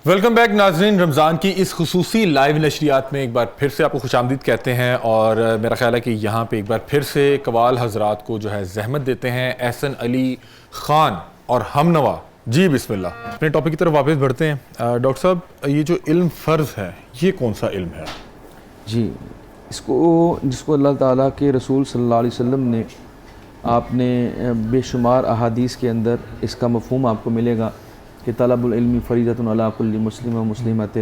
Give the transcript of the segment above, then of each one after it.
Welcome back ناظرین، رمضان کی اس خصوصی لائیو نشریات میں ایک بار پھر سے آپ کو خوش آمدید کہتے ہیں، اور میرا خیال ہے کہ یہاں پہ ایک بار پھر سے قوال حضرات کو جو ہے زحمت دیتے ہیں احسن علی خان اور ہم نوا جی۔ بسم اللہ، اپنے ٹاپک کی طرف واپس بڑھتے ہیں۔ ڈاکٹر صاحب، یہ جو علم فرض ہے یہ کون سا علم ہے؟ جی، جس کو اللہ تعالیٰ کے رسول صلی اللہ علیہ وسلم نے آپ نے بے شمار احادیث کے اندر اس کا مفہوم آپ کو ملے گا کہ طلب العلم فریضۃ علی کل مسلم و مسلمۃ،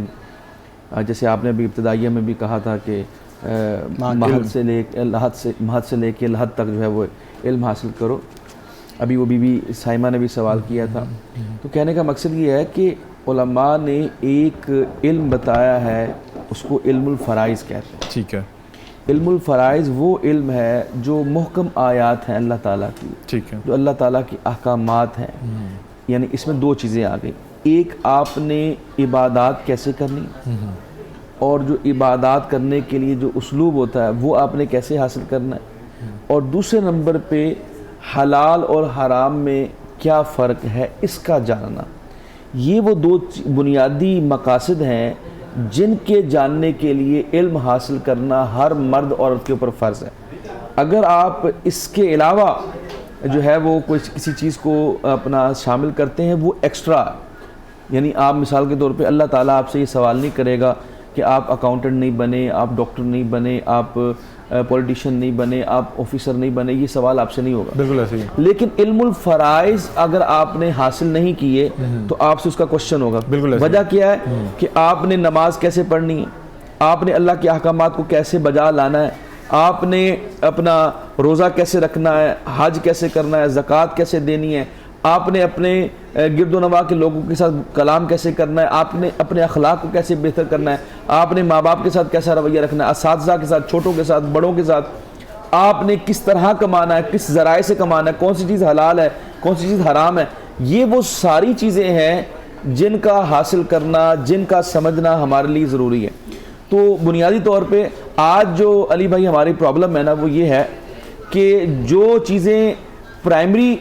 جیسے آپ نے ابھی ابتدائیہ میں بھی کہا تھا کہ مہد سے لے کے لحد تک جو ہے وہ علم حاصل کرو۔ ابھی وہ بی بی سائمہ نے بھی سوال کیا تھا۔ تو کہنے کا مقصد یہ ہے کہ علماء نے ایک علم بتایا ہے، اس کو علم الفرائض کہتے ہیں۔ ٹھیک ہے، علم الفرائض وہ علم ہے جو محکم آیات ہیں اللہ تعالیٰ کی، ٹھیک ہے، جو اللہ تعالیٰ کی احکامات ہیں۔ یعنی اس میں دو چیزیں آ گئی، ایک آپ نے عبادات کیسے کرنی، اور جو عبادات کرنے کے لیے جو اسلوب ہوتا ہے وہ آپ نے کیسے حاصل کرنا ہے، اور دوسرے نمبر پہ حلال اور حرام میں کیا فرق ہے اس کا جاننا۔ یہ وہ دو بنیادی مقاصد ہیں جن کے جاننے کے لیے علم حاصل کرنا ہر مرد عورت کے اوپر فرض ہے۔ اگر آپ اس کے علاوہ جو ہے وہ کسی چیز کو اپنا شامل کرتے ہیں وہ ایکسٹرا، یعنی آپ مثال کے طور پہ اللہ تعالیٰ آپ سے یہ سوال نہیں کرے گا کہ آپ اکاؤنٹنٹ نہیں بنے، آپ ڈاکٹر نہیں بنے، آپ پولیٹیشین نہیں بنے، آپ آفیسر نہیں بنے، یہ سوال آپ سے نہیں ہوگا۔ بالکل ایسے ہی۔ لیکن علم الفرائض اگر آپ نے حاصل نہیں کیے تو آپ سے اس کا کوشچن ہوگا۔ وجہ کیا ہے کہ آپ نے نماز کیسے پڑھنی ہے، آپ نے اللہ کے احکامات کو کیسے بجا لانا ہے، آپ نے اپنا روزہ کیسے رکھنا ہے، حج کیسے کرنا ہے، زکوٰۃ کیسے دینی ہے، آپ نے اپنے گرد و نواح کے لوگوں کے ساتھ کلام کیسے کرنا ہے، آپ نے اپنے اخلاق کو کیسے بہتر کرنا ہے، آپ نے ماں باپ کے ساتھ کیسا رویہ رکھنا ہے، اساتذہ کے ساتھ، چھوٹوں کے ساتھ، بڑوں کے ساتھ، آپ نے کس طرح کمانا ہے، کس ذرائع سے کمانا ہے، کون سی چیز حلال ہے، کون سی چیز حرام ہے۔ یہ وہ ساری چیزیں ہیں جن کا حاصل کرنا، جن کا سمجھنا ہمارے لیے ضروری ہے۔ تو بنیادی طور پہ آج جو علی بھائی ہماری پرابلم ہے نا وہ یہ ہے کہ جو چیزیں پرائمری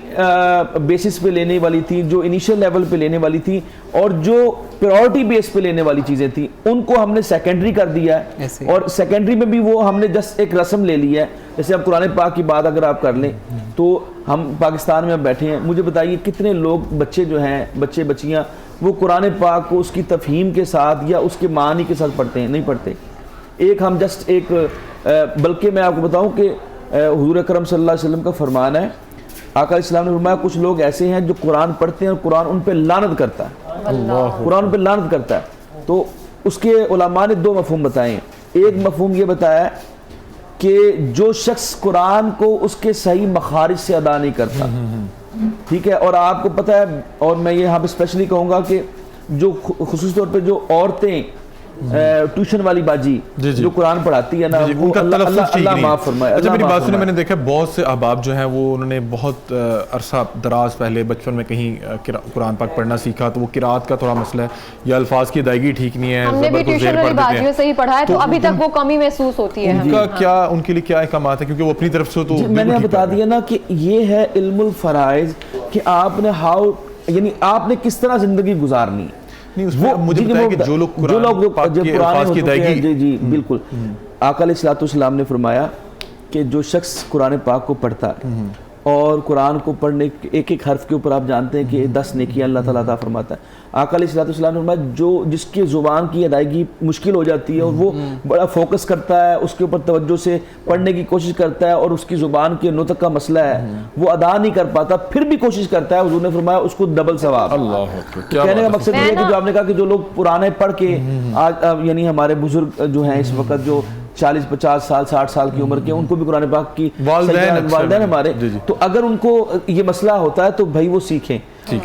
بیسس پہ لینے والی تھی، جو انیشل لیول پہ لینے والی تھی، اور جو پریورٹی بیس پہ لینے والی چیزیں تھیں ان کو ہم نے سیکنڈری کر دیا ہے، اور سیکنڈری میں بھی وہ ہم نے جسٹ ایک رسم لے لی ہے۔ جیسے اب قرآن پاک کی بات اگر آپ کر لیں تو ہم پاکستان میں اب بیٹھے ہیں، مجھے بتائیے کتنے لوگ بچے جو ہیں، بچے بچیاں، وہ قرآن پاک کو اس کی تفہیم کے ساتھ یا اس کے معنی کے ساتھ پڑھتے ہیں؟ نہیں پڑھتے۔ ایک ہم جسٹ ایک بلکہ میں آپ کو بتاؤں کہ حضور اکرم صلی اللہ علیہ وسلم کا فرمان ہے، آقا اسلام نے فرمایا کچھ لوگ ایسے ہیں جو قرآن پڑھتے ہیں اور قرآن ان پہ لعنت کرتا ہے، قرآن ان پہ لعنت کرتا ہے۔ تو اس کے علماء نے دو مفہوم بتائے ہیں۔ ایک مفہوم یہ بتایا ہے کہ جو شخص قرآن کو اس کے صحیح مخارج سے ادا نہیں کرتا، ٹھیک ہے، اور آپ کو پتہ ہے، اور میں یہاں پہ اسپیشلی کہوں گا کہ جو خصوصی طور پہ جو عورتیں ٹیوشن والی باجی جو قرآن پڑھاتی ہے نا، وہ اللہ معاف فرمائے۔ اچھا میری بات سنیں، میں نے دیکھا بہت سے احباب جو ہیں وہ انہوں نے بہت عرصہ دراز پہلے بچپن میں کہیں قرآن پاک پڑھنا سیکھا، تو وہ قرات کا تھوڑا مسئلہ ہے یا الفاظ کی ادائیگی ٹھیک نہیں ہے، ہم نے بھی ٹیوشن والی باجیوں سے ہی پڑھا ہے تو ابھی تک وہ کمی محسوس ہوتی ہے۔ ان کا کیا، ان کے لیے کیا احکامات ہیں؟ کیونکہ وہ اپنی طرف سے تو میں نے بتا دیا نا کہ یہ ہے علم الفرائض کہ آپ نے یعنی آپ نے کس طرح زندگی گزارنی ہے۔ مجھے بتایا کہ جو لوگ قرآن پاک کے الفاظ کی ادائیگی، جی بالکل، آقا علیہ الصلوۃ والسلام نے فرمایا کہ جو شخص قرآن پاک کو پڑھتا ہے اور قرآن کو پڑھنے ایک ایک حرف کے اوپر آپ جانتے ہیں کہ 10 نیکیاں اللہ تعالیٰ عطا فرماتا ہے۔ آقا علیہ الصلوۃ والسلام نے فرمایا جس کی زبان کی ادائیگی مشکل ہو جاتی ہے اور وہ بڑا فوکس کرتا ہے، اس کے اوپر توجہ سے پڑھنے کی کوشش کرتا ہے، اور اس کی زبان کے نطق کا مسئلہ ہے وہ ادا نہیں کر پاتا، پھر بھی کوشش کرتا ہے، حضور نے فرمایا اس کو ڈبل ثواب۔ اللہ کہنے کا مقصد یہ ہے کہ جو آپ نے کہا کہ جو لوگ پرانے پڑھ کے آج یعنی ہمارے بزرگ جو ہیں اس وقت جو 40-50 سال 60 سال کی عمر کے، ان کو بھی قرآن پاک کی والدین ہمارے، تو اگر ان کو یہ مسئلہ ہوتا ہے تو بھائی وہ سیکھیں،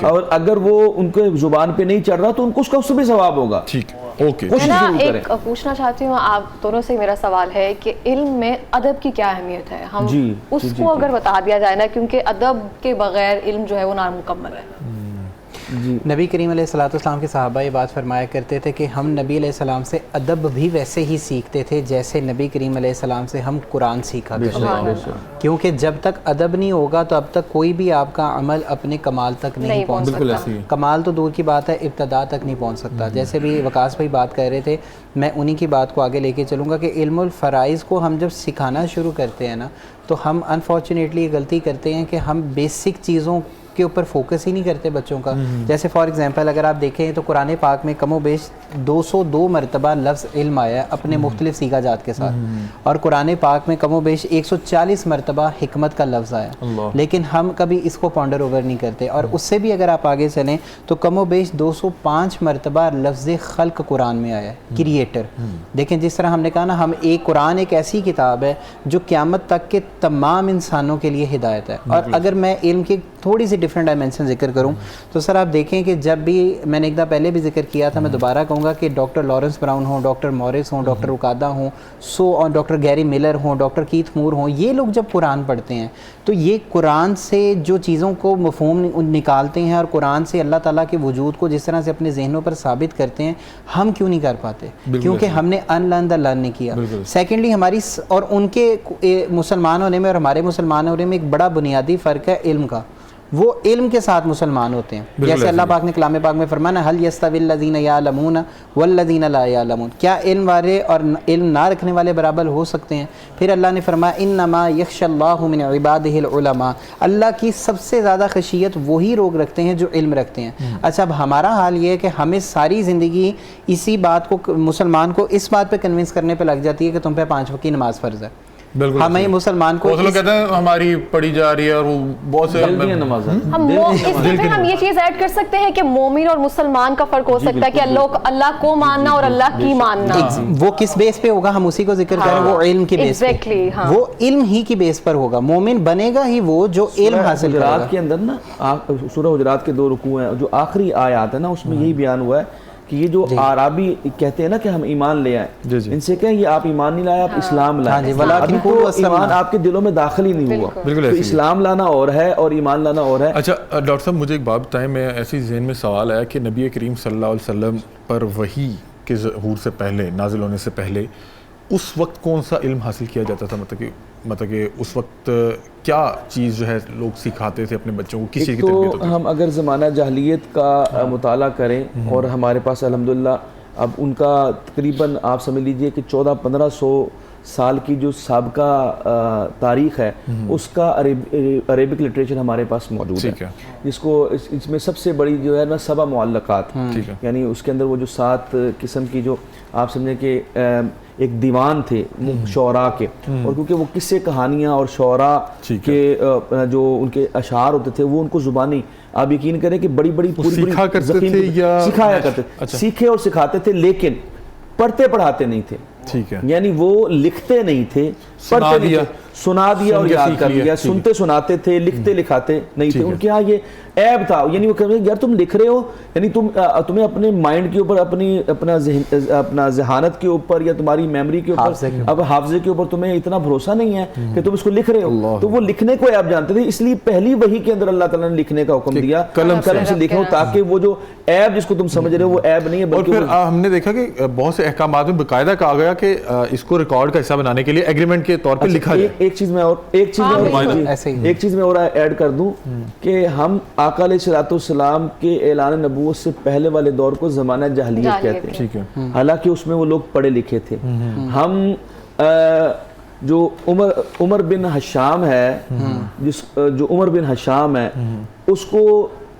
اور اگر وہ ان کے زبان پہ نہیں چڑھ رہا تو ان کو اس کا اس سے بھی ثواب ہوگا۔ ٹھیک، اوکے۔ میں ایک پوچھنا چاہتی ہوں، آپ دونوں سے میرا سوال ہے کہ علم میں ادب کی کیا اہمیت ہے؟ ہم اس کو اگر بتا دیا جائے نا، کیونکہ ادب کے بغیر علم جو ہے وہ نامکمل ہے۔ نبی کریم علیہ الصلوۃ والسلام کے صحابہ یہ بات فرمایا کرتے تھے کہ ہم نبی علیہ السلام سے ادب بھی ویسے ہی سیکھتے تھے جیسے نبی کریم علیہ السلام سے ہم قرآن سیکھا کرتے تھے، کیونکہ جب تک ادب نہیں ہوگا تو اب تک کوئی بھی آپ کا عمل اپنے کمال تک نہیں پہنچ سکتا. کمال تو دور کی بات ہے، ابتدا تک نہیں پہنچ سکتا. جیسے بھی وقاص بھائی بات کر رہے تھے، میں انہی کی بات کو آگے لے کے چلوں گا کہ علم الفرائض کو ہم جب سکھانا شروع کرتے ہیں نا تو ہم انفارچونیٹلی یہ غلطی کرتے ہیں کہ ہم بیسک چیزوں کے اوپر فوکس ہی نہیں کرتے بچوں کا. جیسے فار ایگزامپل اگر آپ دیکھیں تو قرآن پاک میں کم و بیش 202 مرتبہ لفظ علم آیا ہے اپنے مختلف سیگا جات کے ساتھ، اور قرآن پاک میں کم و بیش 140 مرتبہ حکمت کا لفظ آیا، لیکن ہم کبھی اس کو پونڈر اوور نہیں کرتے. اور اس سے بھی اگر آپ آگے چلیں تو کم و بیش 205 مرتبہ لفظ خلق قرآن میں آیا ہے، کریٹر. دیکھیں جس طرح ہم نے کہا نا، ہم قرآن ایک ایسی کتاب ہے جو قیامت تک کے تمام انسانوں کے لیے ہدایت ہے. اور اگر میں علم کی تھوڑی سی ڈفرینٹ ڈائمینشن ذکر کروں تو سر آپ دیکھیں کہ جب بھی میں نے ایک دفعہ پہلے بھی ذکر کیا تھا، میں دوبارہ کہوں گا کہ ڈاکٹر لارنس براؤن ہوں، ڈاکٹر موریس ہوں، ڈاکٹر رکادہ ہوں، اور ڈاکٹر گیری ملر ہوں، ڈاکٹر کیتھ مور ہوں، یہ لوگ جب قرآن پڑھتے ہیں تو یہ قرآن سے جو چیزوں کو مفہوم نکالتے ہیں اور قرآن سے اللہ تعالیٰ کے وجود کو جس طرح سے اپنے ذہنوں پر ثابت کرتے ہیں، ہم کیوں نہیں کر پاتے؟ کیونکہ ہم نے ان لرن دا لرن نہیں کیا. سیکنڈلی ہماری اور ان کے مسلمان ہونے میں اور ہمارے مسلمان ہونے میں ایک بڑا بنیادی فرق ہے علم کا. وہ علم کے ساتھ مسلمان ہوتے ہیں. جیسے اللہ پاک نے کلام پاک میں فرمایا هل يستوي الذين يعلمون والذين لا يعلمون، کیا علم والے اور علم نہ رکھنے والے برابر ہو سکتے ہیں؟ پھر اللہ نے فرمایا انما يخشى الله من عباده العلماء، اللہ کی سب سے زیادہ خشیت وہی لوگ رکھتے ہیں جو علم رکھتے ہیں. اچھا اب ہمارا حال یہ ہے کہ ہمیں ساری زندگی اسی بات کو مسلمان کو اس بات پہ کنونس کرنے پہ لگ جاتی ہے کہ تم پہ 5 وقت کی نماز فرض ہے. بالکل ہمیں مسلمان کو وہ لوگ کہتے ہیں ہماری پڑھی جا رہی ہے اور وہ بہت سے نماز ہم یہ چیز ایڈ کر سکتے ہیں کہ مومن اور مسلمان کا فرق ہو سکتا ہے کہ اللہ کو ماننا اور اللہ کی ماننا. وہ کس بیس پہ ہوگا؟ ہم اسی کو ذکر کریں، وہ علم کی بیس پہ، وہ علم ہی کی بیس پر ہوگا. مومن بنے گا ہی وہ جو علم حاصل کرے گا. حجرات کے اندر نا، سورہ حجرات کے 2 رکوع ہیں، جو آخری آیات ہے نا اس میں یہی بیان ہوا ہے کہ یہ جو عربی کہتے ہیں نا کہ ہم ایمان لے آئے، ان سے کہیں یہ آپ ایمان نہیں لائے، آپ اسلام لائے. ابھی تو ایمان آپ کے دلوں میں داخل ہی نہیں ہوا. تو اسلام لانا اور ہے اور ایمان لانا اور ہے. اچھا ڈاکٹر صاحب مجھے ایک بات بتائیں، میں ایسی ذہن میں سوال آیا کہ نبی کریم صلی اللہ علیہ وسلم پر وحی کے ظہور سے پہلے، نازل ہونے سے پہلے اس وقت کون سا علم حاصل کیا جاتا تھا؟ مطلب کہ اس وقت کیا چیز جو ہے لوگ سکھاتے تھے اپنے بچوں کو، کس چیز کی تربیت ہوتی؟ ہم اگر زمانہ جاہلیت کا مطالعہ کریں اور ہمارے پاس الحمدللہ اب ان کا تقریباً آپ سمجھ لیجئے کہ 1400-1500 سال کی جو سابقہ تاریخ ہے اس کا عربک لٹریچر ہمارے پاس موجود ہے، جس کو اس میں سب سے بڑی جو ہے نا 7 معلقات، یعنی اس کے اندر وہ جو 7 قسم کی جو آپ سمجھیں کہ ایک دیوان تھے شعراء کے، اور کیونکہ وہ قصے کہانیاں اور شعراء کے جو ان کے اشعار ہوتے تھے وہ ان کو زبانی آپ یقین کریں کہ بڑی پوری سکھایا کرتے تھے، سیکھے اور سکھاتے تھے، لیکن پڑھتے پڑھاتے نہیں تھے. یعنی وہ لکھتے نہیں تھے، پڑھتے نہیں تھے، سنا دیا اور یاد کر لیا، سنتے سناتے تھے، لکھتے لکھاتے نہیں تھے. ان کے ہاں یہ عیب تھا. یعنی وہ کہتے ہیں یار تم لکھ رہے ہو، یعنی تمہیں اپنے مائنڈ کے اوپر، اپنا ذہانت کے اوپر یا تمہاری میموری کے اوپر، اب حافظے کے اوپر تمہیں اتنا بھروسہ نہیں ہے کہ تم اس کو لکھ رہے ہو. تو وہ لکھنے کو عیب جانتے تھے، اس لیے پہلی وحی کے اندر اللہ تعالیٰ نے لکھنے کا حکم دیا، قلم سے لکھو، تاکہ وہ جو عیب جس کو تم سمجھ رہے ہو وہ عیب نہیں ہے. اور پھر ہم نے دیکھا کہ بہت سے احکامات میں باقاعدہ کہا گیا کہ اس کو ریکارڈ کا حصہ بنانے کے لیے ایگریمنٹ کے طور پہ لکھا جائے. ایک چیز میں اور ایڈ کر دوں کہ ہم آقا علیہ الصلوۃ والسلام کے اعلان نبوت سے پہلے والے دور کو زمانہ جاہلیت کہتے ہیں، حالانکہ اس میں وہ لوگ پڑھے لکھے تھے. ہم جو عمر بن حشام ہے، جو عمر بن حشام ہے اس کو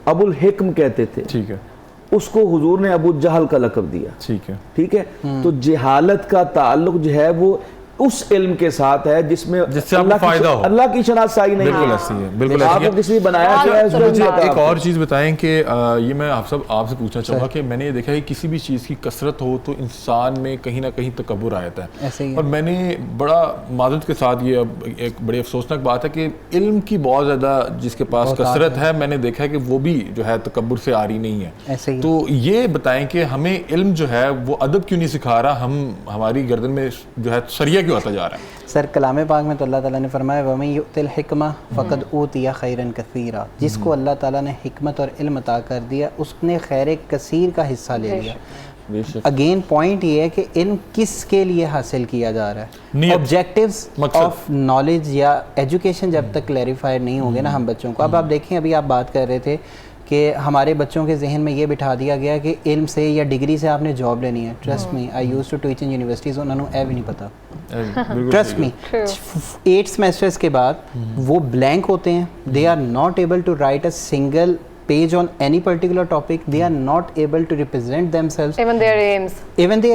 ابو الحکم کہتے تھے، اس کو حضور نے ابو جہل کا لقب دیا. ٹھیک ہے، تو جہالت کا تعلق جو ہے وہ اس علم کے ساتھ ہے جس میں اللہ کی شناسائی نہیں ہے. بالکل آپ کو کسی بنایا کیا ہے. مجھے ایک اور چیز بتائیں کہ یہ میں آپ سے پوچھنا چاہوں گا کہ میں نے یہ دیکھا ہے کسی بھی چیز کی کثرت ہو تو انسان میں کہیں نہ کہیں تکبر آ جاتا ہے. اور میں نے بڑا معذرت کے ساتھ یہ ایک بڑی افسوسناک بات ہے کہ علم کی بہت زیادہ جس کے پاس کثرت ہے، میں نے دیکھا ہے کہ وہ بھی جو ہے تکبر سے آ رہی نہیں ہے. تو یہ بتائیں کہ ہمیں علم جو ہے وہ ادب کیوں نہیں سکھا رہا، ہماری گردن میں جو ہے سریا کیوں آتا جا رہا ہے؟ سر کلام پاک میں تو اللہ تعالیٰ نے فرمایا وَمَن یُؤْتِ الْحِکْمَةَ فَقَدْ أُوتِیَ خَیْرًا کَثِیرًا، جس کو اللہ تعالیٰ نے حکمت اور علم عطا کر دیا اس نے خیر کثیر کا حصہ لے لیا۔ اگین پوائنٹ یہ ہے کہ علم کس کے لیے حاصل کیا جا رہا ہے، آبجیکٹیوز آف نالج یا ایجوکیشن جب تک کلیریفائی نہیں ہوں گے نا ہم بچوں کو۔ اب آپ دیکھیں ابھی آپ بات کر رہے تھے کہ ہمارے بچوں کے ذہن میں یہ بٹھا دیا گیا کہ علم سے یا ڈگری سے آپ نے جاب لینی ہے۔ Trust me, I used to teach in universities, انہوں نے اے بھی نہیں پتا، ٹرسٹ می۔ 8 سیمسٹرز کے بعد وہ بلینک ہوتے ہیں، they are not able to write a single page on any particular topic, they are not able to represent themselves, even their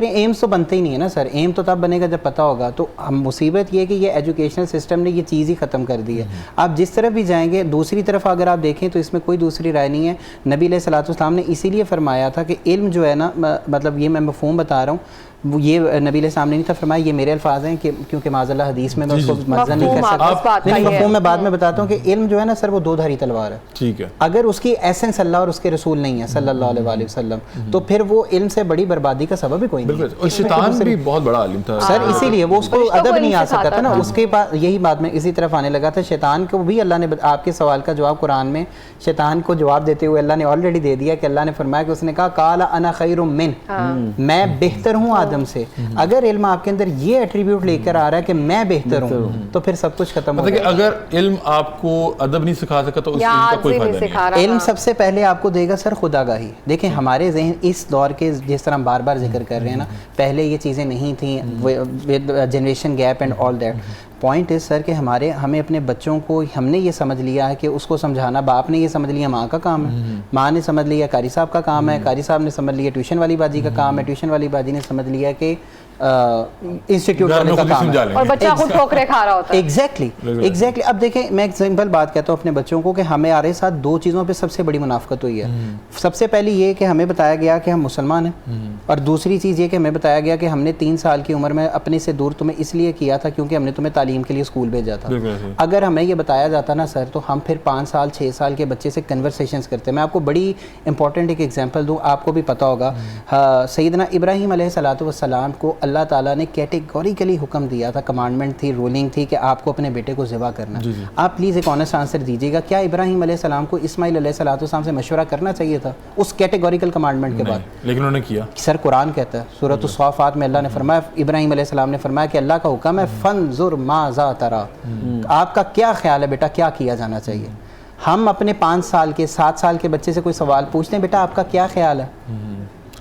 aims تو بنتے ہی نہیں ہے نا سر، ایم تو تب بنے گا جب پتہ ہوگا۔ تو مصیبت یہ ہے کہ یہ ایجوکیشنل سسٹم نے یہ چیز ہی ختم کر دی ہے۔ آپ جس طرف بھی جائیں گے، دوسری طرف اگر آپ دیکھیں تو اس میں کوئی دوسری رائے نہیں ہے۔ نبی علیہ الصلوۃ والسلام نے اسی لیے فرمایا تھا کہ علم جو ہے نا، مطلب یہ میں مفہوم بتا رہا ہوں، یہ نبی علیہ السلام نے نہیں تھا فرمایا، یہ میرے الفاظ ہیں کہ کیونکہ معاذ اللہ حدیث میں اس کو مزن نہیں کر سکتا، نہیں مفہوم میں بعد میں بتاتا ہوں کہ علم جو ہے نا سر وہ 2 دھاری تلوار ہے، ٹھیک ہے، اگر اس کی ایسنس اللہ اور اس کے رسول نہیں ہے صلی اللہ علیہ وسلم تو پھر وہ علم سے بڑی بربادی کا سبب ہی کوئی نہیں ہے۔ اور شیطان بھی بہت بڑا عالم تھا سر، اسی لیے وہ اس کو ادب نہیں آ سکتا تھا نا، اس کے بعد یہی بات میں اسی طرف آنے لگا تھا۔ شیطان کو بھی اللہ نے آپ کے سوال کا جواب قرآن میں شیطان کو جواب دیتے ہوئے اللہ نے آلریڈی دے دیا کہ اللہ نے فرمایا کہ اس نے کہا قال انا خیر من، میں بہتر ہوں آدم سے۔ اگر علم آپ کے اندر یہ ایٹریبیوٹ لے کر آ رہا ہے کہ میں بہتر ہوں تو پھر سب کچھ ختم ہو گیا۔ اگر علم آپ کو ادب نہیں سکھا سکا تو اس علم کا کوئی فائدہ نہیں۔ علم سب سے پہلے آپ کو دے گا سر خدا گاہی۔ دیکھیں ہمارے ذہن اس دور کے جس طرح ہم بار بار ذکر کر رہے ہیں نا، پہلے یہ چیزیں نہیں تھیں، generation gap and all that. Point ہے سر کہ ہمیں اپنے بچوں کو ہم نے یہ سمجھ لیا ہے کہ اس کو سمجھانا، باپ نے یہ سمجھ لیا ماں کا کام ہے، ماں نے سمجھ لیا قاری صاحب کا کام ہے، قاری صاحب نے سمجھ لیا ٹیوشن والی باجی کا کام ہے، ٹیوشن والی باجی نے سمجھ لیا کہ انسٹیٹیوٹ والے کا کام ہے، اور بچہ خود ٹھوکریں کھا رہا ہوتا ہے۔ ایگزیکٹلی۔ اب دیکھیں میں ایک سمپل بات کہتا ہوں اپنے بچوں کو کہ ہمارے ساتھ 2 چیزوں پہ سب سے بڑی منافقت ہوئی ہے۔ سب سے پہلی یہ کہ ہمیں بتایا گیا کہ ہم مسلمان ہیں، اور دوسری چیز یہ کہ ہمیں بتایا گیا کہ ہم نے 3 سال کی عمر میں اپنے سے دور تمہیں اس لیے کیا تھا کیونکہ ہم نے تمہیں تعلیم کے لیے اسکول بھیجا تھا۔ اگر ہمیں یہ بتایا جاتا نا سر تو ہم پھر 5 سال 6 سال کے بچے سے کنورسیشنز کرتے۔ میں آپ کو بڑی امپورٹنٹ ایک ایگزامپل دوں، آپ کو بھی پتہ ہوگا، سیدنا ابراہیم علیہ الصلوۃ والسلام کو اللہ تعالیٰ نے کیٹیگوریکلی حکم دیا تھا، کمانڈمنٹ تھی، رولنگ تھی کہ آپ کو اپنے بیٹے کو ذبح کرنا۔ آپ پلیز ایک آنیسٹ آنسر دیجیے گا، کیا ابراہیم علیہ السلام کو اسماعیل علیہ الصلوۃ والسلام سے مشورہ کرنا چاہیے تھا اس کیٹیگوریکل کمانڈمنٹ کے بعد؟ لیکن انہوں نے کیا۔ سر قرآن کہتا ہے سورۃ الصافات میں اللہ نے فرمایا، ابراہیم علیہ السلام نے فرمایا کہ اللہ کا حکم ہے فانظر ماذا تری، آپ کا کیا خیال ہے بیٹا کیا کیا جانا چاہیے؟ ہم اپنے 5 سال کے 7 سال کے بچے سے کوئی سوال پوچھتے ہیں بیٹا آپ کا کیا خیال ہے،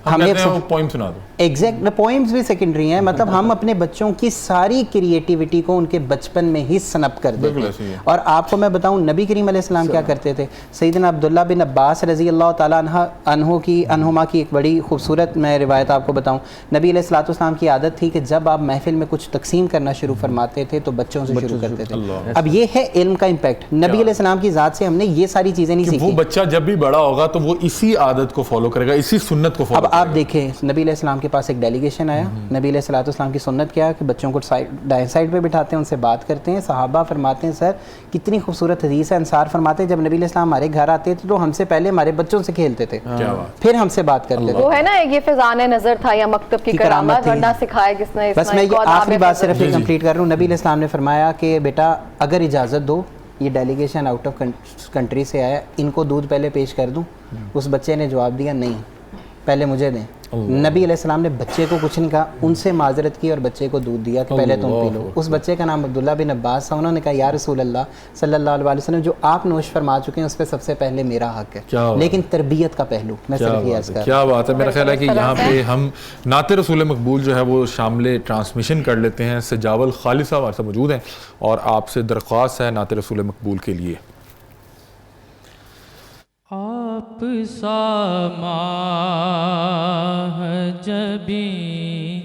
ہمیں پوائم سنا دو۔ ایگزیکٹ پوائمز بھی سیکنڈری ہیں، مطلب ہم اپنے بچوں کی ساری کریٹیوٹی کو ان کے بچپن میں ہی سنپ کر دیتے ہیں۔ اور آپ کو میں بتاؤں نبی کریم علیہ السلام کیا کرتے تھے، سیدنا عبداللہ بن عباس رضی اللہ تعالیٰ عنہما کی ایک بڑی خوبصورت میں روایت آپ کو بتاؤں، نبی علیہ الصلوۃ والسلام کی عادت تھی کہ جب آپ محفل میں کچھ تقسیم کرنا شروع فرماتے تھے تو بچوں سے شروع کرتے تھے۔ اب یہ ہے علم کا امپیکٹ، نبی علیہ السلام کی ذات سے ہم نے یہ ساری چیزیں نہیں سیکھی۔ وہ بچہ جب بھی بڑا ہوگا تو وہ اسی عادت کو فالو کرے گا، اسی سنت کو فالو کرے گا۔ اب آپ دیکھیں نبی علیہ السلام کے پاس ایک ڈیلیگیشن آیا، نبی علیہ الصلوۃ والسلام کی سنت کیا ہے کہ بچوں کو دائیں سائڈ پہ بٹھاتے ہیں، ان سے بات کرتے ہیں۔ صحابہ فرماتے ہیں سر کتنی خوبصورت حدیث ہے، انصار فرماتے ہیں جب نبی علیہ السلام ہمارے گھر آتے تھے تو ہم سے پہلے ہمارے بچوں سے کھیلتے تھے، پھر ہم سے بات کرتے تھے۔ وہ ہے نا یہ فضان نظر تھا یا مکتب کی کرامت، ورنہ سکھایا کس نے؟ بس میں یہ آخری بات صرف یہ کمپلیٹ کر رہا ہوں، نبی علیہ السلام نے فرمایا کہ بیٹا اگر اجازت دو، یہ ڈیلیگیشن آؤٹ آف کنٹری سے آیا، ان کو دودھ پہلے پیش کر دوں؟ اس بچے نے جواب دیا نہیں، پہلے مجھے دیں۔ نبی علیہ السلام نے بچے کو کچھ نہیں کہا، ان سے معذرت کی اور بچے کو دودھ دیا کہ پہلے تم پی لو۔ اس بچے کا نام عبداللہ بن عباس تھا، انہوں نے کہا یا رسول اللہ صلی اللہ علیہ وسلم جو آپ نوش فرما چکے ہیں اس پہ سب سے پہلے میرا حق ہے، لیکن تربیت کا پہلو میں صرف یہ عرض کر رہا ہوں۔ کیا بات ہے، میرا خیال ہے کہ یہاں پہ ہم نعت رسول مقبول جو ہے وہ شامل ٹرانسمیشن کر لیتے ہیں۔ سجاول خالد صاحب ہمارے ساتھ موجود ہیں اور آپ سے درخواست ہے نعت رسول مقبول کے لیے۔ آپ سا ماہ جبیں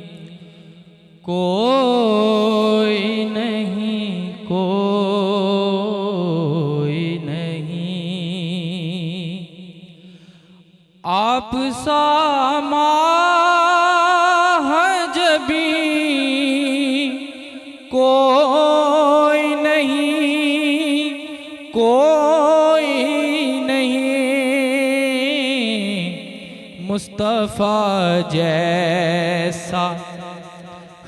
کوئی نہیں، کوئی نہیں، آپ سا ماہ جبیں کوئی نہیں، کوئی نہیں، مصطفیٰ جیسا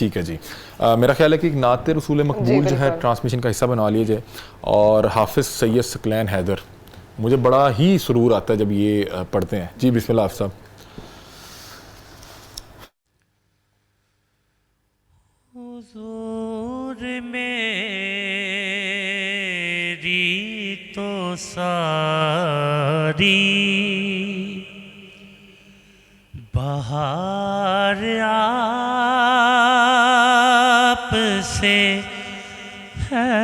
ٹھیک ہے جی. میرا خیال ہے کہ ایک نعت رسول مقبول جو ہے ٹرانسمیشن کا حصہ بنا لیجیے, اور حافظ سید ثقلین حیدر, مجھے بڑا ہی سرور آتا ہے جب یہ پڑھتے ہیں. جی بسم اللہ حافظ صاحب. حضور میری تو ساری بہار آپ سے ہے,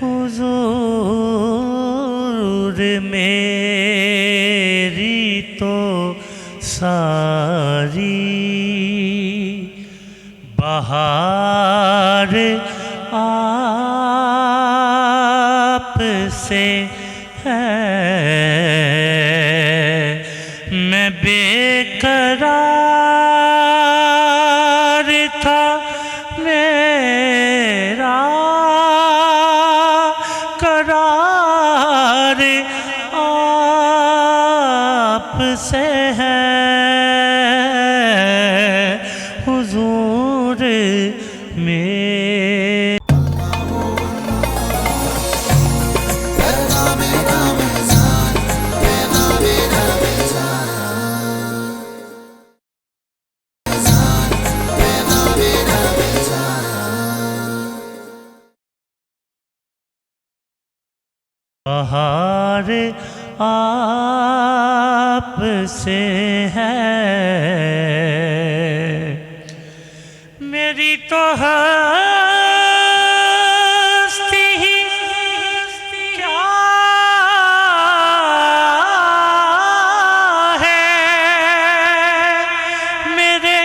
حضور میری تو ساری بہار آپ سے ہے, میں بے قرار تھا میرا قرار آپ سے ہے, حضور میں بہار آپ سے ہے, میری تو ہستی ہی کیا ہے, میرے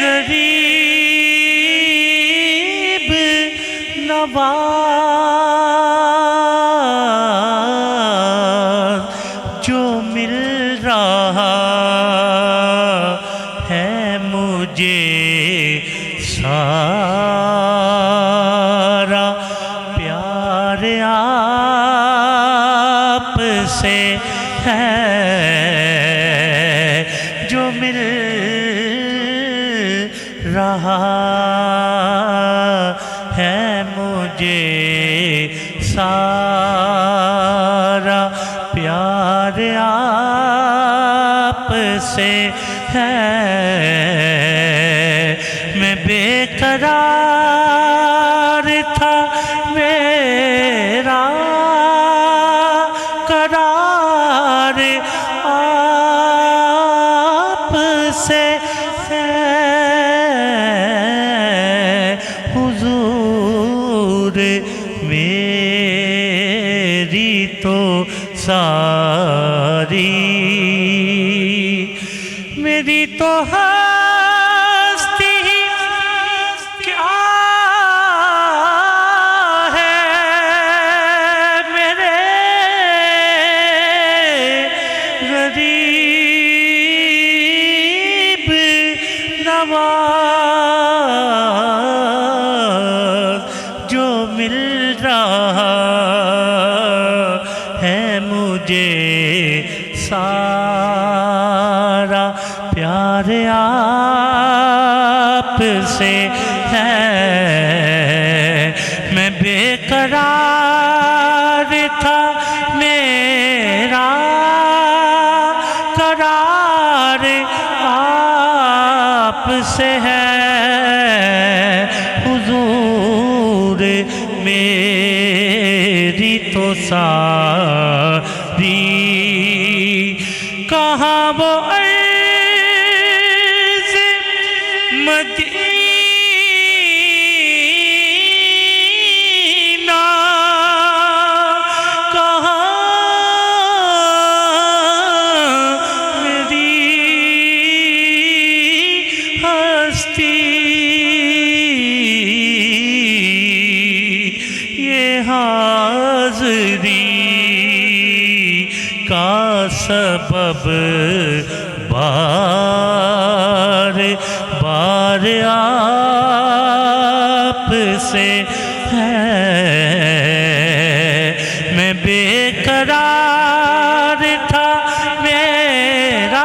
غریب نواز جو مل رہا ہے مجھے سارا پیار آپ سے ہے, جو مل رہا ہے مجھے سارا پیار آپ سے ہے, میں بے قرار تھا میرا قرار آپ سے ہے, حضور میری تو ساری میری تو ہستی کیا ہے, میرے غریب نواز جو مل رہا ہے مجھے سارا پیار آپ سے ہے, میں بے قرار تھا میرا قرار آپ سے ہے, حضور میری تو ساری کہاں وہ عرض مدینہ, کہاں میری ہستی, یہ حاضری کا سبب بار بار آپ سے ہے, میں بے قرار تھا میرا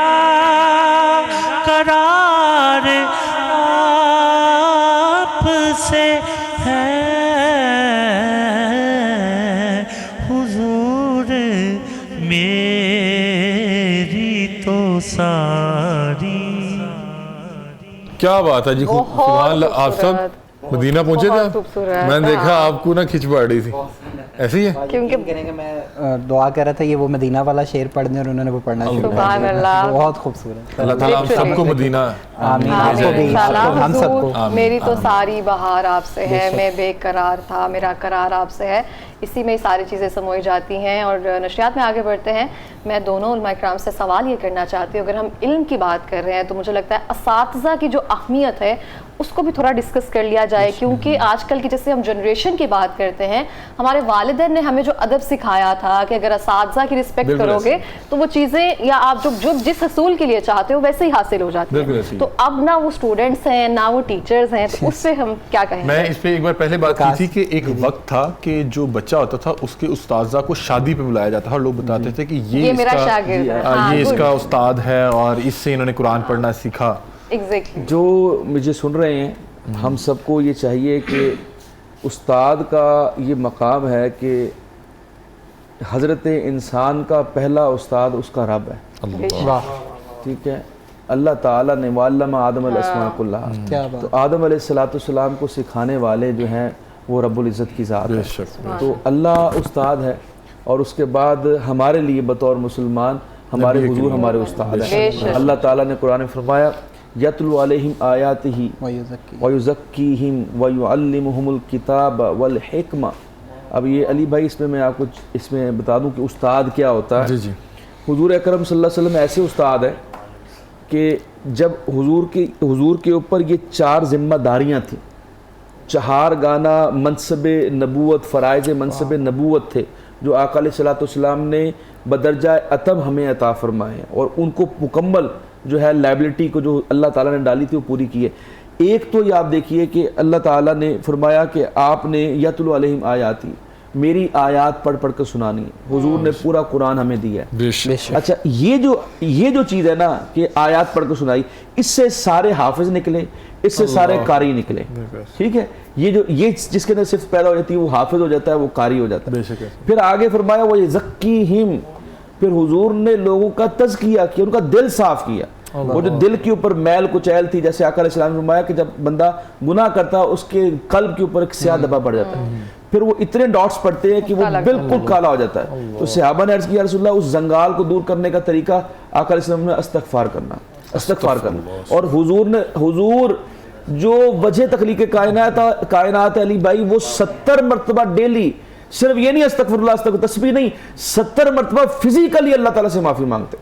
تو ساری. کیا بات ہے جی, سبحان اللہ. آپ سب مدینہ پہنچے تھے, میں نے دیکھا آپ کو نا کھچ پڑ رہی تھی, ایسی ہے کیونکہ میں دعا کر رہا تھا یہ وہ مدینہ والا شعر پڑھنے اور انہوں نے وہ پڑھنا شروع کر دیا. بہت خوبصورت. اللہ تعالیٰ ہم سب کو مدینہ آمین. ہم سب کو. میری تو ساری بہار آپ سے ہے, میں بے قرار تھا, میرا قرار آپ سے ہے, اسی میں ساری چیزیں سموئی جاتی ہیں. اور نشریات میں آگے بڑھتے ہیں, میں دونوں علماء کرام سے سوال یہ کرنا چاہتی ہوں, اگر ہم علم کی بات کر رہے ہیں تو مجھے لگتا ہے اساتذہ کی جو اہمیت ہے اس کو بھی تھوڑا ڈسکس کر لیا جائے, کیونکہ آج کل کی جیسے ہم جنریشن کی بات کرتے ہیں, ہمارے والدین نے ہمیں جو ادب سکھایا تھا کہ اگر اساتذہ کی رسپیکٹ کرو گے تو وہ چیزیں یا آپ جو جس حصول کے لیے چاہتے ہو ویسے ہی حاصل ہو جاتی ہیں. تو اب نہ وہ اسٹوڈنٹس ہیں نہ وہ ٹیچرز ہیں, تو اس سے ہم کیا کہیں. میں اس پہ ایک بار پہلے بات کی تھی کہ ایک وقت تھا کہ جو بچہ ہوتا تھا اس کے استاذہ کو شادی پہ بلایا جاتا تھا اور لوگ بتاتے تھے کہ یہ میرا شاگرد ہے, یہ اس کا استاد ہے اور اس سے انہوں نے قرآن پڑھنا سیکھا. جو مجھے سن رہے ہیں, ہم سب کو یہ چاہیے کہ استاد کا یہ مقام ہے کہ حضرت انسان کا پہلا استاد اس کا رب ہے. ٹھیک ہے, اللہ تعالیٰ نے وعلم آدم الاسماء کلھا, تو آدم علیہ السلام کو سکھانے والے جو ہیں وہ رب العزت کی ذات ہے. تو اللہ استاد ہے, اور اس کے بعد ہمارے لیے بطور مسلمان ہمارے حضور ہمارے استاد ہیں. اللہ تعالیٰ نے قرآن میں فرمایا یتلو علیہم آیاتہ ویزکیہم ویعلمہم الکتاب والحکمہ. اب یہ علی بھائی اس میں آپ کو اس میں بتا دوں کہ استاد کیا ہوتا ہے. حضور اکرم صلی اللہ علیہ وسلم ایسے استاد ہیں کہ جب حضور کے اوپر یہ 4 ذمہ داریاں تھیں, 4 گانا منصب نبوت, فرائض منصب نبوت تھے جو آقا علیہ السلام نے بدرجہ اتم ہمیں عطا فرمائے ہیں, اور ان کو مکمل جو ہے لائبلٹی کو جو اللہ تعالیٰ نے ڈالی تھی وہ پوری کی ہے. ایک تو یہ آپ دیکھیے کہ اللہ تعالیٰ نے فرمایا کہ آپ نے یتلو علیہم آیاتی, میری آیات پڑھ پڑھ کر سنانی ہے. حضور نے پورا قرآن ہمیں دیا ہے. اچھا, یہ جو چیز ہے نا کہ آیات پڑھ کر سنائی, اس سے سارے حافظ نکلے, اس سے سارے قاری نکلے. ٹھیک ہے, یہ جس کے اندر صرف پیدا ہو جاتی ہے وہ حافظ ہو جاتا ہے, وہ قاری ہو جاتا ہے. پھر آگے فرمایا وہ یزکیہم, پھر حضور نے لوگوں کا تزکیہ کیا, ان کا دل صاف کیا. وہ جو دل کے اوپر میل کچیل تھی, جیسے آقا علیہ السلام نے فرمایا کہ جب بندہ گناہ کرتا اس کے قلب کے اوپر ایک سیاہ دھبا پڑ جاتا ہے, پھر وہ اتنے ڈاٹس پڑتے ہیں کہ وہ بالکل کالا ہو جاتا ہے. تو صحابہ نے عرض کیا رسول اللہ, اس زنگال کو دور کرنے کا طریقہ آقا علیہ السلام نے استغفار کرنا. اور حضور جو وجہ تخلیق کائنات علی بھائی, وہ 70 مرتبہ ڈیلی, صرف یہ نہیں استغفر اللہ تسبیح نہیں, 70 مرتبہ فزیکلی اللہ تعالیٰ سے معافی مانگتے.